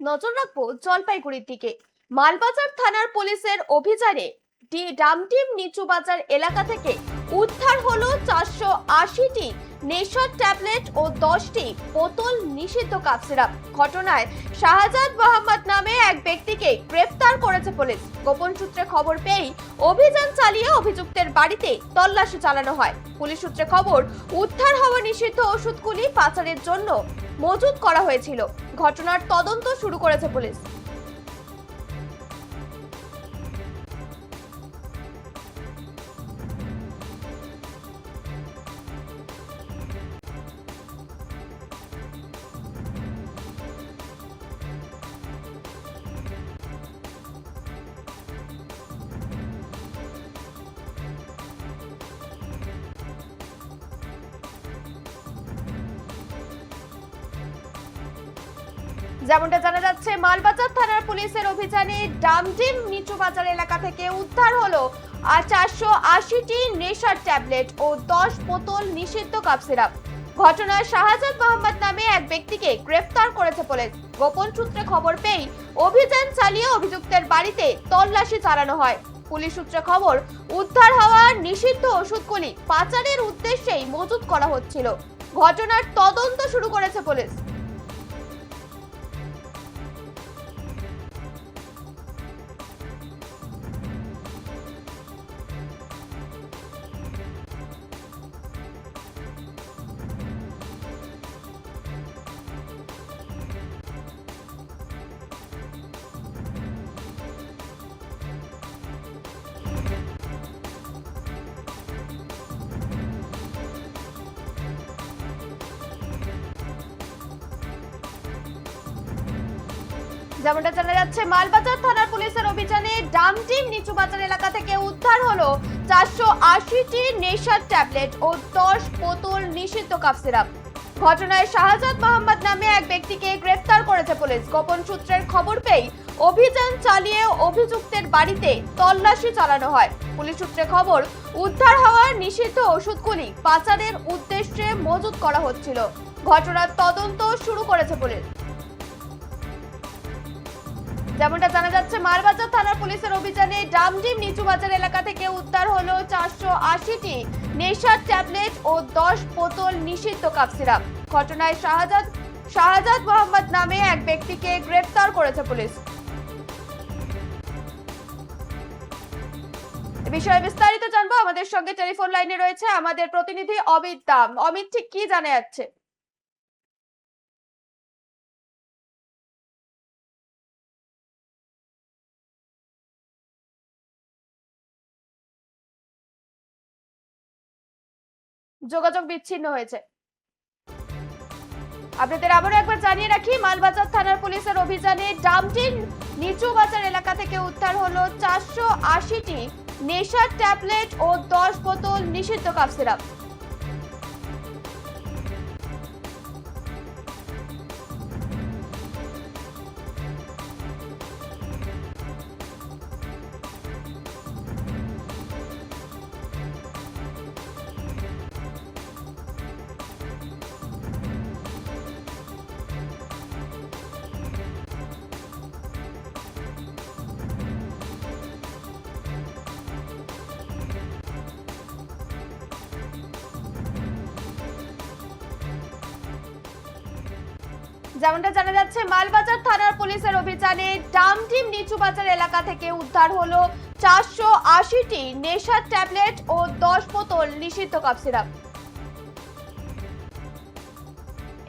নজর রাখবো জলপাইগুড়ির দিকে। মালবাজার থানার পুলিশের অভিযানে ডামটিম নিচু বাজার এলাকা থেকে উদ্ধার হলো 480টি নেশার ট্যাবলেট ও 10টি বোতল নিষিদ্ধ কাপ সিরাপ। ঘটনায় শাহজাদ মোহাম্মদ নামে এক ব্যক্তিকে গ্রেফতার করেছে পুলিশ। গোপন সূত্রে খবর পেয়ে অভিযান চালিয়ে অভিযুক্তের বাড়িতে তল্লাশি চালানো হয়। পুলিশ সূত্রে খবর, উদ্ধার হওয়া নিষিদ্ধ ওষুধগুলি পাচারের জন্য মজুত করা হয়েছিল। ঘটনার তদন্ত শুরু করেছে পুলিশ। যেমনটা জানা যাচ্ছে, মালবাজার থানার পুলিশের অভিযানে ডামডিম নিচু বাজার এলাকা থেকে উদ্ধার হলো 480টি নেশার ট্যাবলেট ও 10 বোতল নিষিদ্ধ কাপ সিরাপ। ঘটনায় শাহজাদ মোহাম্মদ নামে এক ব্যক্তিকে গ্রেফতার করেছে পুলিশ। গোপন সূত্রে খবর পেয়ে অভিযান চালিয়ে অভিযুক্তের বাড়িতে তল্লাশি চালানো হয়। পুলিশ সূত্রে খবর, উদ্ধার হওয়া নিষিদ্ধ ওষুধগুলি পাচারের উদ্দেশ্যেই মজুত করা হচ্ছিল। ঘটনার তদন্ত শুরু করেছে পুলিশ। যেমনটা জানা যাচ্ছে, মালবাজার থানার পুলিশের অভিযানে ডামটিম নিচু বাজার এলাকা থেকে উদ্ধার হলো 480টি নেশার ট্যাবলেট ও 10 বোতল নিষিদ্ধ কাপ সিরাপ। ঘটনায় শাহজাদ মোহাম্মদ নামে এক ব্যক্তিকে গ্রেফতার করেছে পুলিশ। গোপন সূত্রের খবর পেয়ে অভিযান চালিয়ে অভিযুক্তের বাড়িতে তল্লাশি চালানো হয়। পুলিশ সূত্রে খবর, উদ্ধার হওয়া নিষিদ্ধ ওষুধগুলি পাচারের উদ্দেশ্যে মজুত করা হচ্ছিল। ঘটনার তদন্ত শুরু করেছে পুলিশ। যেমনটা জানা যাচ্ছে, মালবাজার থানার পুলিশের অভিযানে ডামডিম নিচু বাজার এলাকা থেকে উদ্ধার হলো 480টি নেশার ট্যাবলেট ও 10 বোতল নিষিদ্ধ কাপ সিরাপ। ঘটনায় শাহজাদ মোহাম্মদ নামে এক ব্যক্তিকে গ্রেফতার করেছে পুলিশ। এ বিষয়ে বিস্তারিত জানবো, আমাদের সঙ্গে টেলিফোন লাইনে রয়েছে আমাদের প্রতিনিধি অমিত দাম। অমিত, ঠিক কি জানা যাচ্ছে? যোগাযোগ বিচ্ছিন্ন হয়েছে। আপনাদের আবারও একবার জানিয়ে রাখি, মালবাজার থানার পুলিশের অভিযানে ডামটিম নিচু বাজার এলাকা থেকে উদ্ধার হলো 480টি নেশার ট্যাবলেট ও 10 বোতল নিষিদ্ধ কাপ সিরাপ। যেমনটা জানা যাচ্ছে, মালবাজার থানার পুলিশের অভিযানে ডামটিম নিচু বাজার এলাকা থেকে উদ্ধার হলো 480টি নেশার ট্যাবলেট ও 10 বোতল নিষিদ্ধ কাপ সিরাপ।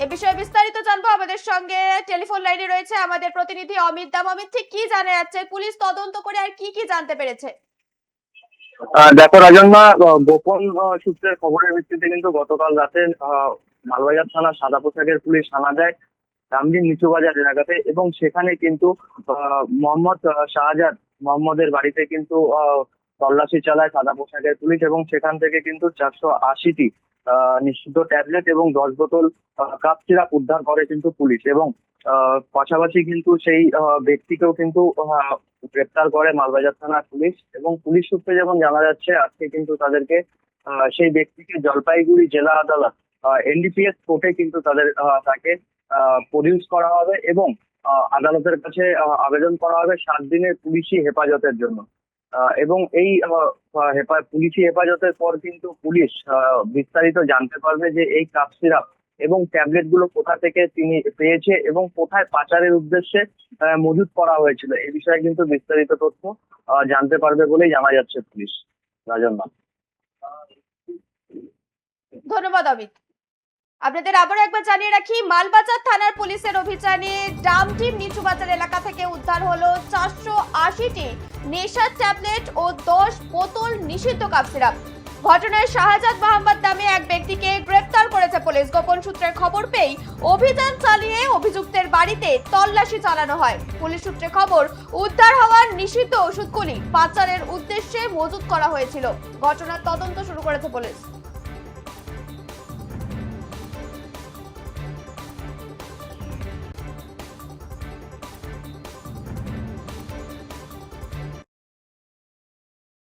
এ বিষয়ে বিস্তারিত জানবো, আমাদের সঙ্গে টেলিফোন লাইনে রয়েছে আমাদের প্রতিনিধি অমিত দাম। অমিত, ঠিক কি জানা যাচ্ছে? পুলিশ তদন্ত করে আর কি কি জানতে পেরেছে? দেখো রাজন্মা, গোপন সূত্রের খবরের ভিত্তিতে কিন্তু গতকাল রাতে মালবাজার থানা সাদা পোশাকের পুলিশ হানা দেয় ডামডিম নিচু বাজার এলাকাতে, এবং সেখানে কিন্তু মোহাম্মদ শাহজাদ মোহাম্মদের বাড়িতে কিন্তু তল্লাশি চালায় সাদা পোশাকের পুলিশ, এবং সেখান থেকে কিন্তু 480টি নিষিদ্ধ ট্যাবলেট এবং 10 বোতল কাপ সিরাপ উদ্ধার করে কিন্তু পুলিশ, এবং পাশাপাশি কিন্তু সেই ব্যক্তিকেও কিন্তু গ্রেপ্তার করে মালবাজার থানার পুলিশ। এবং পুলিশ সূত্রে যখন জানা যাচ্ছে, আজকে কিন্তু তাদেরকে সেই ব্যক্তিকে জলপাইগুড়ি জেলা আদালত এনডিপিএস কোর্টে কিন্তু তাকে প্রডিউস করা হবে, এবং আদালতের কাছে আবেদন করা হবে 7 দিনের পুলিশি হেফাজতের জন্য। এবং এই পুলিশি হেফাজতের পর কিন্তু পুলিশ বিস্তারিত জানতে পারবে যে এই কাপ সিরাপ এবং ট্যাবলেট গুলো কোথা থেকে তিনি পেয়েছে এবং কোথায় পাচারের উদ্দেশ্যে মজুত করা হয়েছিল, এই বিষয়ে কিন্তু বিস্তারিত তথ্য জানতে পারবে বলেই জানা যাচ্ছে পুলিশ। রাজন্না, ধন্যবাদ অমিত। আপনাদের আবারও একবার জানিয়ে রাখি, মালবাজার থানার পুলিশের অভিযানে ডামটিম নিচু বাজার এলাকা থেকে উদ্ধার হলো 480টি নেশার ট্যাবলেট ও 10 বোতল নিষিদ্ধ কাপ সিরাপ। ঘটনায় শাহজাদ মোহাম্মদ নামে এক ব্যক্তিকে গ্রেফতার করেছে পুলিশ। গোপন সূত্রের খবর পেয়ে অভিযান চালিয়ে অভিযুক্তের বাড়িতে তল্লাশি চালানো হয়। পুলিশ সূত্রে খবর, উদ্ধার হওয়ার নিষিদ্ধ ওষুধগুলি পাচারের উদ্দেশ্যে মজুত করা হয়েছিল। ঘটনার তদন্ত শুরু করেছে পুলিশ।